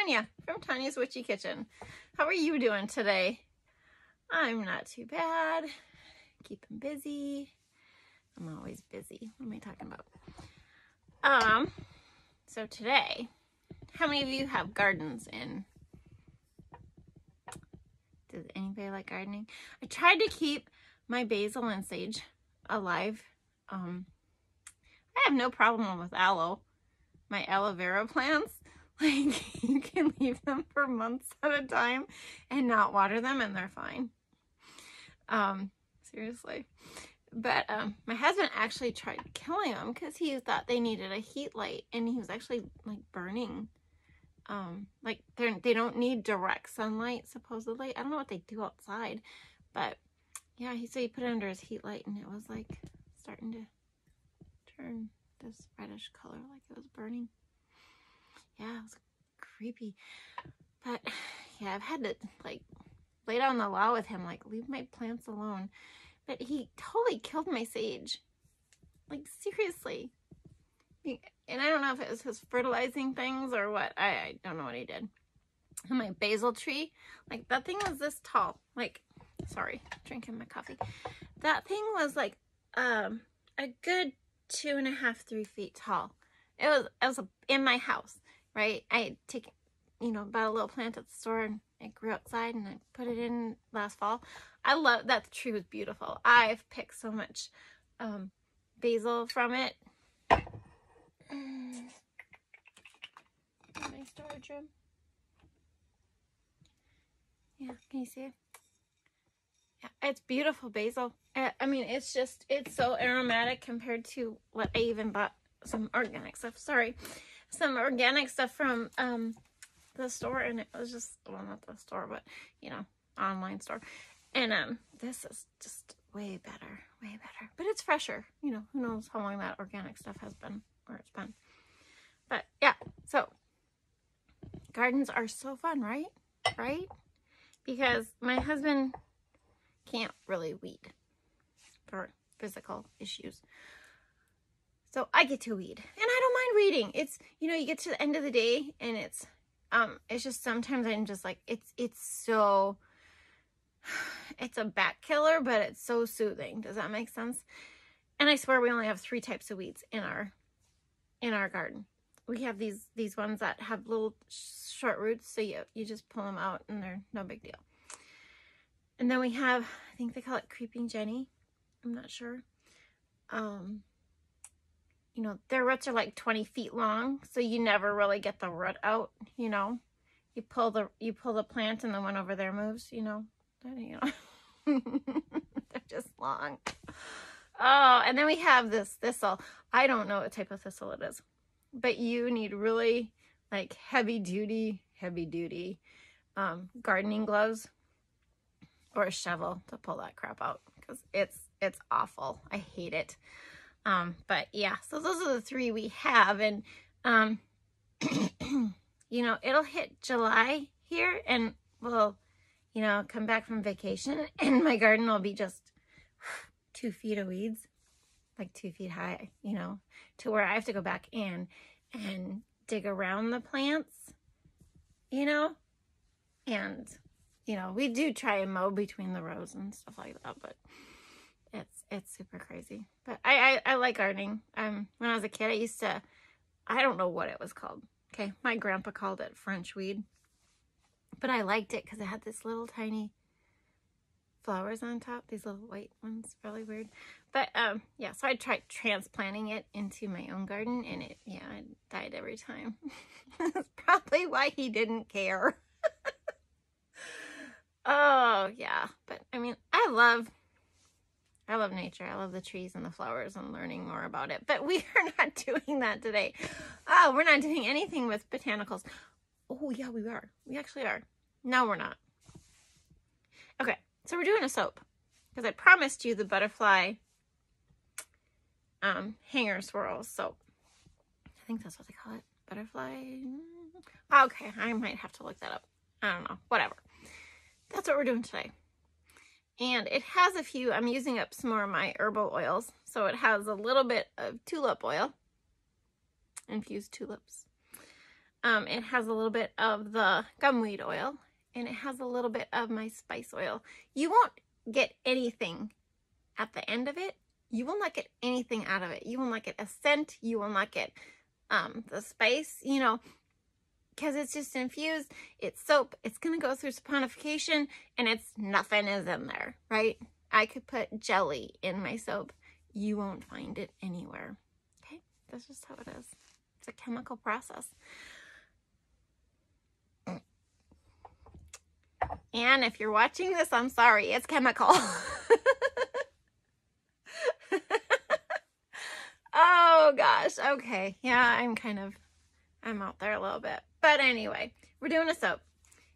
Tonya from Tonya's Witchy Kitchen. How are you doing today? I'm not too bad. Keeping busy. I'm always busy. What am I talking about? So today, how many of you have gardens in? Does anybody like gardening? I tried to keep my basil and sage alive. I have no problem with aloe. My aloe vera plants, like, you can leave them for months at a time and not water them and they're fine. Seriously. But my husband actually tried killing them because he thought they needed a heat light, and he was actually like burning. Like they don't need direct sunlight, supposedly. I don't know what they do outside, but yeah, he said he put it under his heat light and it was like starting to turn this reddish color, like it was burning. Yeah, it was creepy. But yeah, I've had to like lay down the law with him, like, leave my plants alone. But he totally killed my sage. Like, seriously. And I don't know if it was his fertilizing things or what. I don't know what he did. And my basil tree, like, that thing was this tall. Like, sorry, drinking my coffee. That thing was like a good 2.5, 3 feet tall. It was in my house, right? I had taken, bought a little plant at the store, and it grew outside, and I put it in last fall. I love that. The tree was beautiful. I've picked so much basil from it. My storage room. Yeah, can you see it? Yeah, it's beautiful basil. I mean, it's so aromatic compared to what I even bought. Some organic stuff. Sorry, some organic stuff from the store, and it was just, well, not the store, but online store. And this is just way better. But it's fresher. Who knows how long that organic stuff has been, where it's been. But yeah, so gardens are so fun, right? Because my husband can't really weed for physical issues. So I get to weed, and I don't mind weeding. It's, you get to the end of the day, and it's just, sometimes I'm just like, it's a back killer, but it's so soothing. Does that make sense? And I swear we only have 3 types of weeds in our garden. We have these ones that have little short roots, so you just pull them out and they're no big deal. And then we have, I think they call it creeping Jenny. I'm not sure. Their roots are like 20 feet long, so you never really get the root out. You pull the plant, and the one over there moves. They're just long. Oh, and then we have this thistle. I don't know what type of thistle it is, but you need really like heavy duty gardening gloves or a shovel to pull that crap out, because it's awful. I hate it. But yeah, so those are the 3 we have, and it'll hit July here, and we'll come back from vacation, and my garden will be just 2 feet of weeds, like 2 feet high, to where I have to go back in and dig around the plants, and, we do try and mow between the rows and stuff like that, but it's super crazy. But I like gardening. When I was a kid, I don't know what it was called. Okay, my grandpa called it French weed, but I liked it because it had this little tiny flowers on top, these little white ones, really weird. But yeah, so I tried transplanting it into my own garden, and it died every time. That's probably why he didn't care. Oh yeah, but I mean, I love nature. I love the trees and the flowers and learning more about it. But we are not doing that today. Oh, we're not doing anything with botanicals. Oh yeah, we are. We actually are. No, we're not. Okay, so we're doing a soap, because I promised you the butterfly hanger swirls soap. I think that's what they call it. Butterfly. Okay, I might have to look that up. I don't know. Whatever. That's what we're doing today. And it has a few, I'm using up some more of my herbal oils. So it has a little bit of tulip oil, infused tulips. It has a little bit of the gumweed oil, and it has a little bit of my spice oil. You won't get anything at the end of it. You will not get anything out of it. You will not get a scent. You will not get the spice, you know, because it's just infused. It's soap. It's going to go through saponification, and it's nothing is in there, right? I could put jelly in my soap. You won't find it anywhere. Okay, that's just how it is. It's a chemical process. And if you're watching this, I'm sorry, it's chemical. Oh gosh, okay. Yeah, I'm out there a little bit. But anyway, we're doing a soap.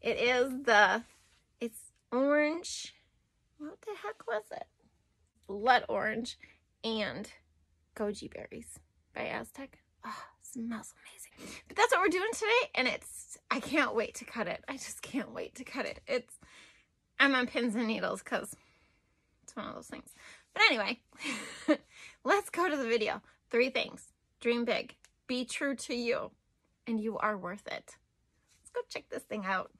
It's orange. What the heck was it? Blood orange and goji berries by Aztec. Oh, it smells amazing. But that's what we're doing today, and I can't wait to cut it. I just can't wait to cut it. I'm on pins and needles because it's one of those things. But anyway, let's go to the video. 3 things. Dream big. Be true to you. And you are worth it. Let's go check this thing out.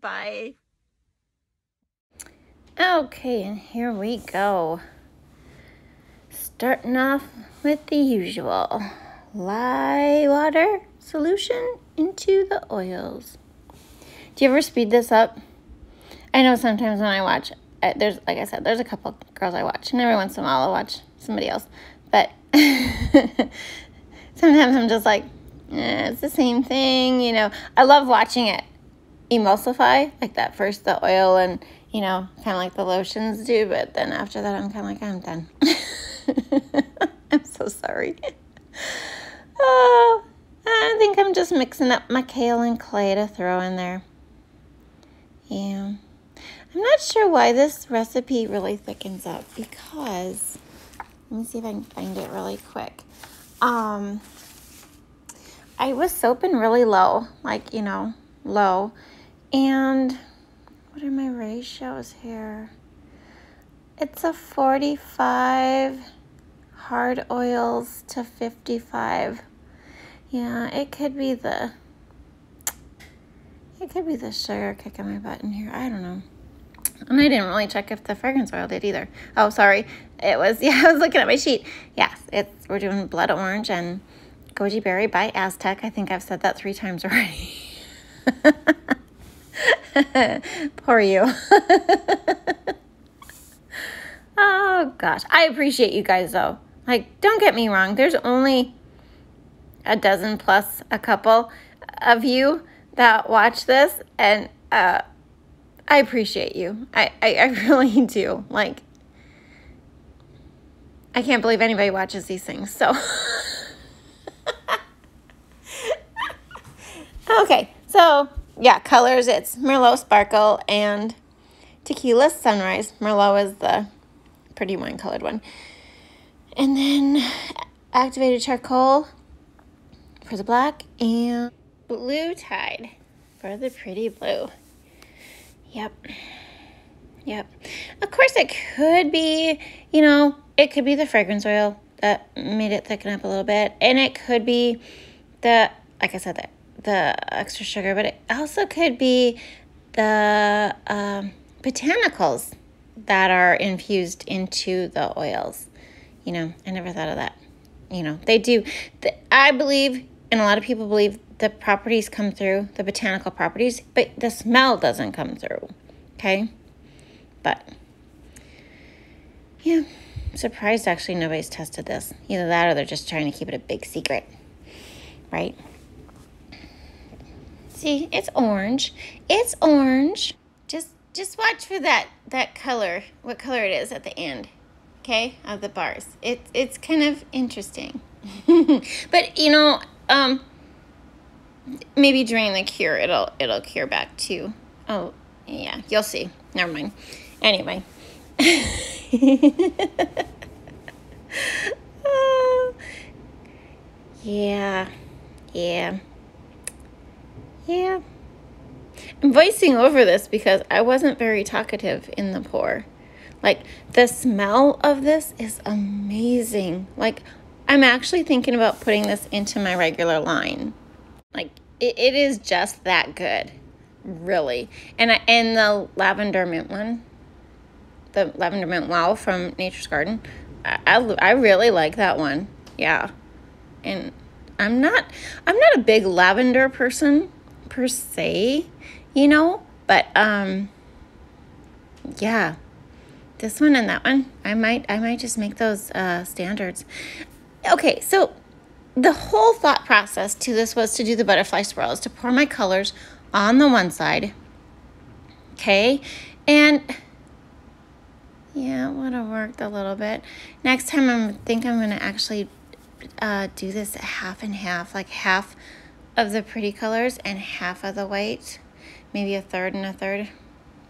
Bye. Okay, and here we go. Starting off with the usual. Lye water solution into the oils. Do you ever speed this up? I know sometimes when I watch, like I said, there's a couple girls I watch, and every once in a while I'll watch somebody else. But sometimes I'm just like, it's the same thing, you know. I love watching it emulsify, like that first, the oil and, you know, kind of like the lotions do. But then after that, I'm kind of like, I'm done. I'm so sorry. Oh, I think I'm just mixing up my kale and clay to throw in there. Yeah. I'm not sure why this recipe really thickens up, because, let me see if I can find it really quick. I was soaping really low, like, you know, low. And what are my ratios here? It's a 45 hard oils to 55. Yeah, it could be the sugar kicking my butt in here. I don't know. And I didn't really check if the fragrance oil did either. Oh, sorry. It was, yeah, I was looking at my sheet. Yes, we're doing blood orange and goji berry by Aztec. I think I've said that 3 times already. Poor you. Oh, gosh. I appreciate you guys, though. Like, don't get me wrong. There's only a dozen plus a couple of you that watch this, and I appreciate you. I really do. Like, I can't believe anybody watches these things, so. Okay, so, yeah, colors, it's Merlot Sparkle and Tequila Sunrise. Merlot is the pretty wine-colored one. And then activated charcoal for the black and blue tide for the pretty blue. Yep. Of course, it could be, you know, it could be the fragrance oil that made it thicken up a little bit. And it could be the, like I said, the extra sugar. But it also could be the botanicals that are infused into the oils. You know, I never thought of that. You know, they do. I believe, and a lot of people believe, the properties come through, the botanical properties, but the smell doesn't come through, okay? But, yeah, I'm surprised actually nobody's tested this. Either that or they're just trying to keep it a big secret, right? See, it's orange. It's orange. Just watch for that color, what color it is at the end, okay, of the bars. It's kind of interesting. But, you know, maybe during the cure, it'll cure back too. Oh, yeah, you'll see. Never mind. Anyway. Yeah. I'm voicing over this because I wasn't very talkative in the pour. Like, the smell of this is amazing. Like, I'm actually thinking about putting this into my regular line. Like, it is just that good, really. And the lavender mint one, the lavender mint wow from Nature's Garden, I really like that one. Yeah. And I'm not a big lavender person per se, you know, but yeah, this one and that one, I might just make those standards. Okay, so the whole thought process to this was to do the butterfly swirls, to pour my colors on the one side, okay, and yeah, it would have worked a little bit. Next time I think I'm going to actually do this half and half, like half of the pretty colors and half of the white, maybe a third and a third,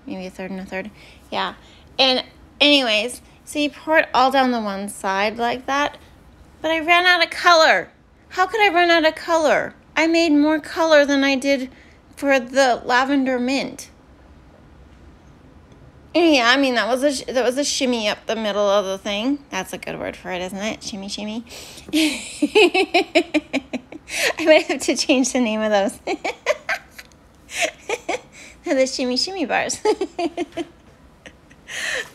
maybe a third and a third. Yeah. And anyways, so you pour it all down the one side like that, but I ran out of color. How could I run out of color? I made more color than I did for the lavender mint. And yeah, I mean, that was a shimmy up the middle of the thing. That's a good word for it, isn't it? Shimmy, shimmy. I might have to change the name of those. The shimmy, shimmy bars.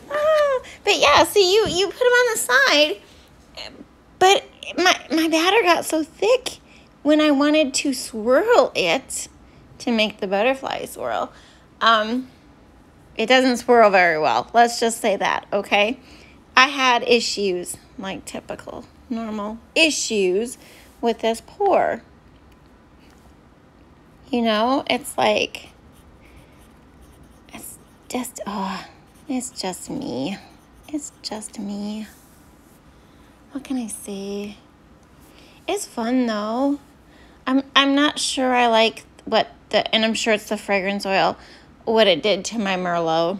Oh, but yeah, so you put them on the side, but my batter got so thick when I wanted to swirl it to make the butterfly swirl. It doesn't swirl very well. Let's just say that, okay? I had issues, like typical, normal issues with this pour. You know, it's like, it's just me. It's just me. What can I say? It's fun though. I'm not sure I like and I'm sure it's the fragrance oil, what it did to my Merlot,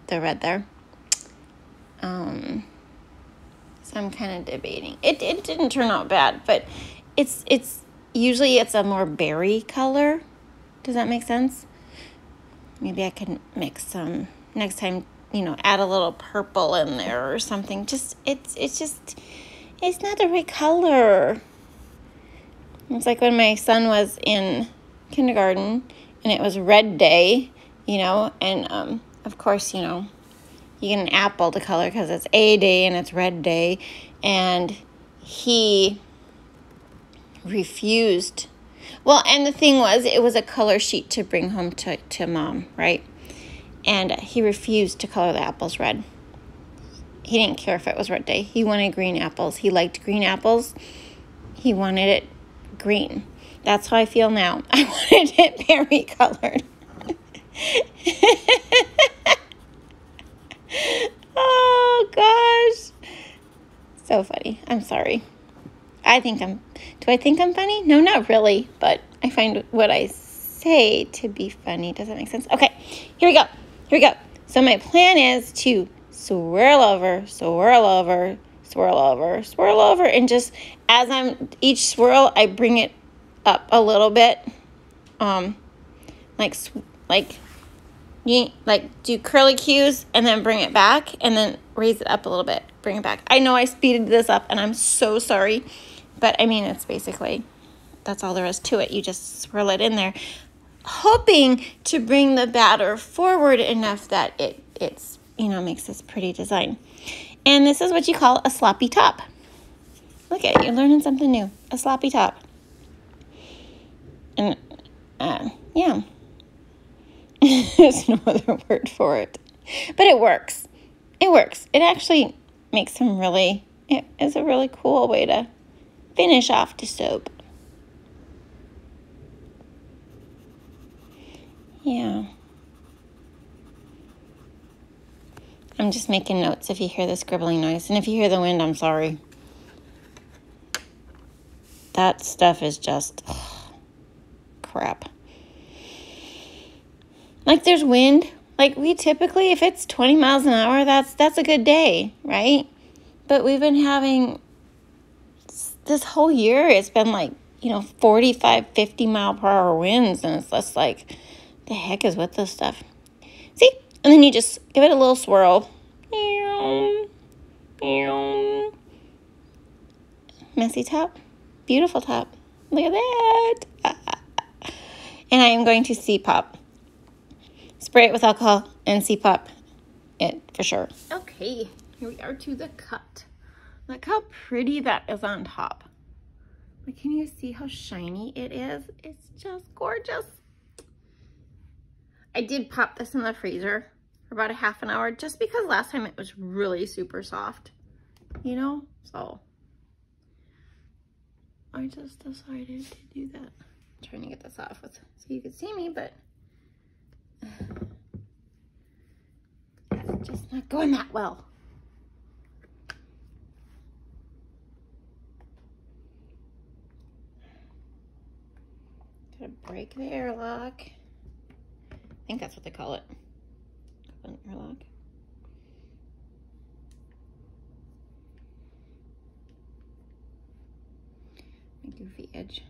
the red there. So I'm kind of debating. It didn't turn out bad, but it's usually it's a more berry color. Does that make sense? Maybe I can mix some next time, you know, add a little purple in there or something. Just it's not the right color. It's like when my son was in kindergarten and it was red day, you know, and of course, you know, you get an apple to color because it's A day and it's red day, and he refused. Well, and the thing was, it was a color sheet to bring home to mom, right? And he refused to color the apples red. He didn't care if it was red day. He wanted green apples. He liked green apples. He wanted it green. That's how I feel now. I wanted it berry colored. Oh, gosh. So funny. I'm sorry. Do I think I'm funny? No, not really, but I find what I say to be funny. Does that make sense? Okay, here we go. So my plan is to swirl over, swirl over, swirl over, swirl over, and just as each swirl, I bring it up a little bit, like do curly cues and then bring it back and then raise it up a little bit, bring it back. I know I speeded this up and I'm so sorry, but I mean, it's basically, that's all there is to it. You just swirl it in there, hoping to bring the batter forward enough that it's, you know, makes this pretty design. And this is what you call a sloppy top. Look at it, you're learning something new, a sloppy top. And, yeah. There's no other word for it. But it works. It works. It actually makes it is a really cool way to finish off the soap. Yeah. I'm just making notes if you hear the scribbling noise. And if you hear the wind, I'm sorry. That stuff is just crap. Like there's wind. Like we typically, if it's 20 miles an hour, that's a good day, right? But we've been having this whole year, it's been like, you know, 45, 50 mile per hour winds. And it's just like, the heck is with this stuff? See? And then you just give it a little swirl. Messy top. Beautiful top. Look at that. And I am going to C-pop. Spray it with alcohol and C-pop it for sure. Okay, here we are to the cut. Look how pretty that is on top. But can you see how shiny it is? It's just gorgeous. I did pop this in the freezer for about a half an hour just because last time it was really super soft, you know? So I just decided to do that. I'm trying to get this off with so you can see me, but it's just not going that well. Gotta break the airlock. I think that's what they call it. An airlock. My goofy edge.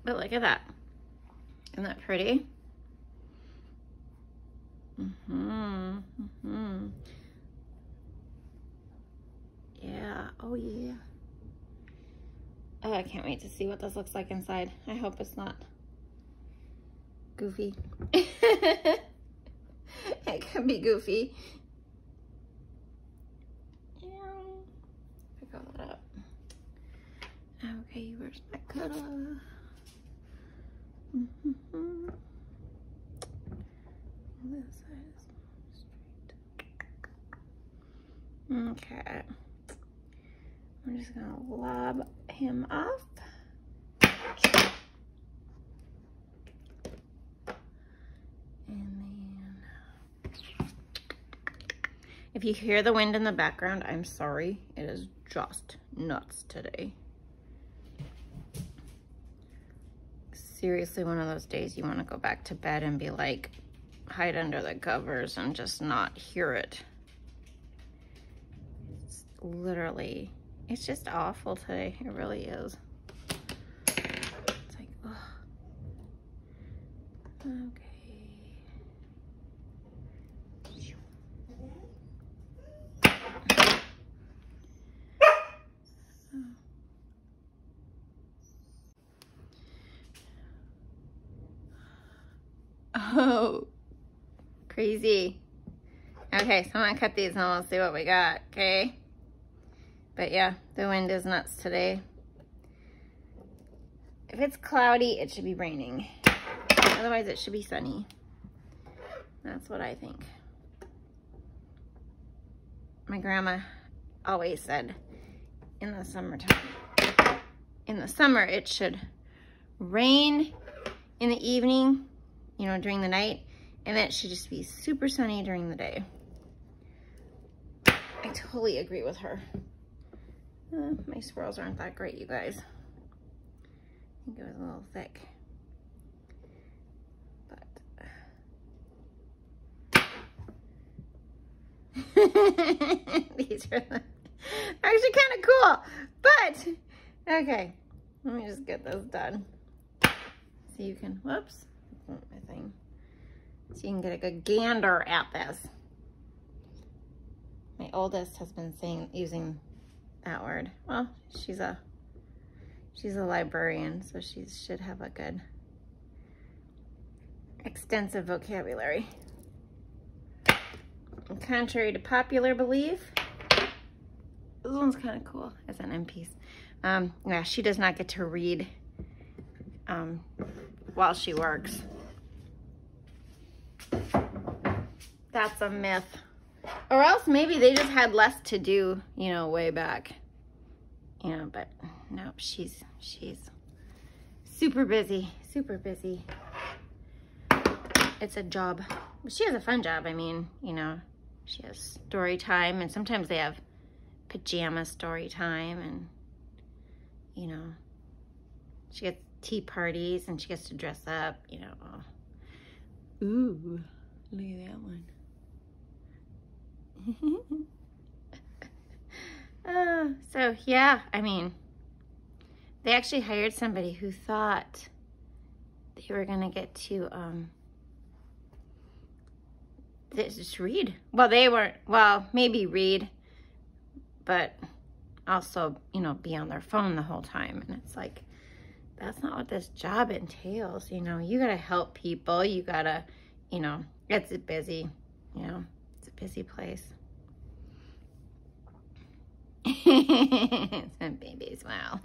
But look at that. Isn't that pretty? Yeah, oh yeah. Oh, I can't wait to see what this looks like inside. I hope it's not goofy. It could be goofy. Yeah. Pick all that up. Okay, where's my cutter? This side is straight. Okay. I'm just gonna lob him off. And then, if you hear the wind in the background, I'm sorry. It is just nuts today. Seriously, one of those days you want to go back to bed and be like, hide under the covers and just not hear it. It's literally, it's just awful today. It really is. It's like, ugh. Okay. Oh, crazy. Okay, so I'm gonna cut these and we'll see what we got, okay? But yeah, the wind is nuts today. If it's cloudy, it should be raining. Otherwise, it should be sunny. That's what I think. My grandma always said in the summertime, in the summer, it should rain in the evening, you know, during the night, and then it should just be super sunny during the day. I totally agree with her. My swirls aren't that great, you guys. I think it was a little thick. But these are actually kind of cool. But, okay, let me just get this done. So you can, whoops. My thing. So you can get a good gander at this. My oldest has been using that word. Well, she's a librarian, so she should have a good extensive vocabulary. And contrary to popular belief, this one's kind of cool as an end piece. Yeah, she does not get to read while she works. That's a myth. Or else maybe they just had less to do, you know, way back. You know, but no, she's super busy, super busy. It's a job. She has a fun job. I mean, you know, she has story time, and sometimes they have pajama story time, and, you know, she gets tea parties and she gets to dress up, you know. Ooh, look at that one. So yeah, I mean, they actually hired somebody who thought they were gonna get to just read. Well, they weren't, well, maybe read, but also, you know, be on their phone the whole time. And it's like, that's not what this job entails. You know, you gotta help people. You gotta, you know, it's busy, you know, it's a busy place. Some babies, wow.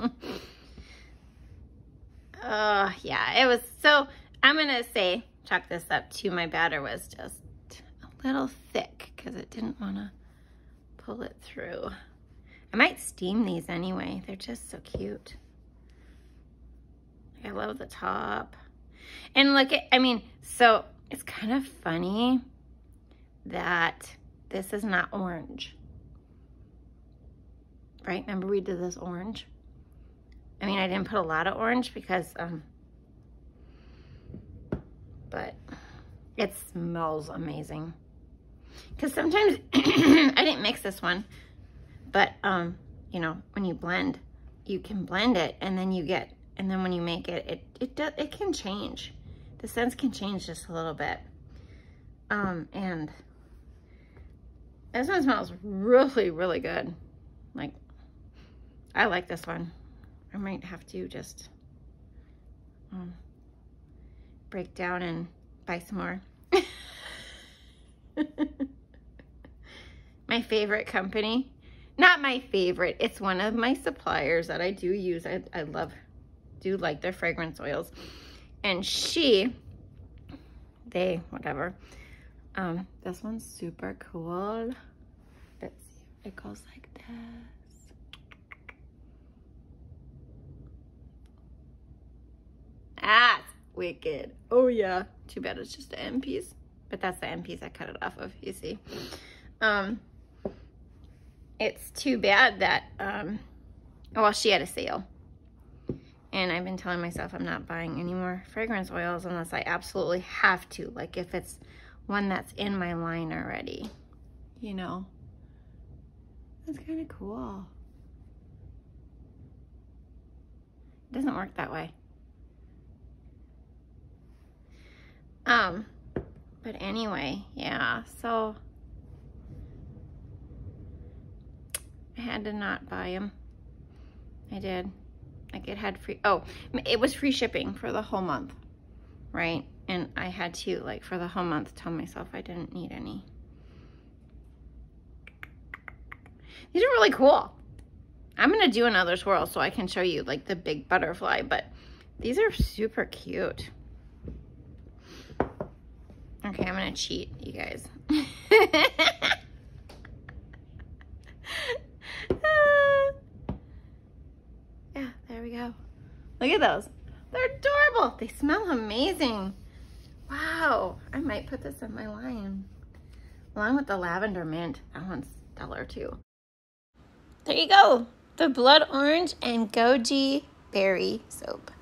Oh, yeah, it was, so I'm gonna say, chalk this up to my batter was just a little thick because it didn't wanna pull it through. I might steam these anyway. They're just so cute. I love the top. And look at, I mean, so it's kind of funny that this is not orange. Right? Remember we did this orange? I mean, I didn't put a lot of orange because, but it smells amazing. Because sometimes, I didn't mix this one, but, you know, when you blend, you can blend it and then you get, and then when you make it, it can change. The scents can change just a little bit. And this one smells really, really good. Like, I like this one. I might have to just break down and buy some more. My favorite company. Not my favorite. It's one of my suppliers that I do use. I do like their fragrance oils. And whatever. This one's super cool. Let's see. It goes like this. Ah, wicked. Oh yeah. Too bad it's just the end piece. But that's the end piece I cut it off of, you see. It's too bad that, well, she had a sale. And I've been telling myself I'm not buying any more fragrance oils unless I absolutely have to. Like if it's one that's in my line already, you know. That's kind of cool. It doesn't work that way. But anyway, yeah, so I had to not buy them. I did. Like it had free, oh, it was free shipping for the whole month, right? And I had to, like, for the whole month tell myself I didn't need any. These are really cool. I'm gonna do another swirl so I can show you like the big butterfly, but these are super cute. Okay, I'm gonna cheat, you guys. Yeah, there we go. Look at those. They're adorable. They smell amazing. Wow, I might put this in my line. Along with the lavender mint. That one's stellar too. There you go. The blood orange and goji berry soap.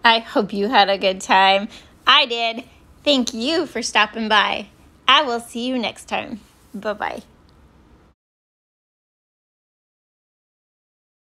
I hope you had a good time. I did. Thank you for stopping by. I will see you next time. Bye-bye.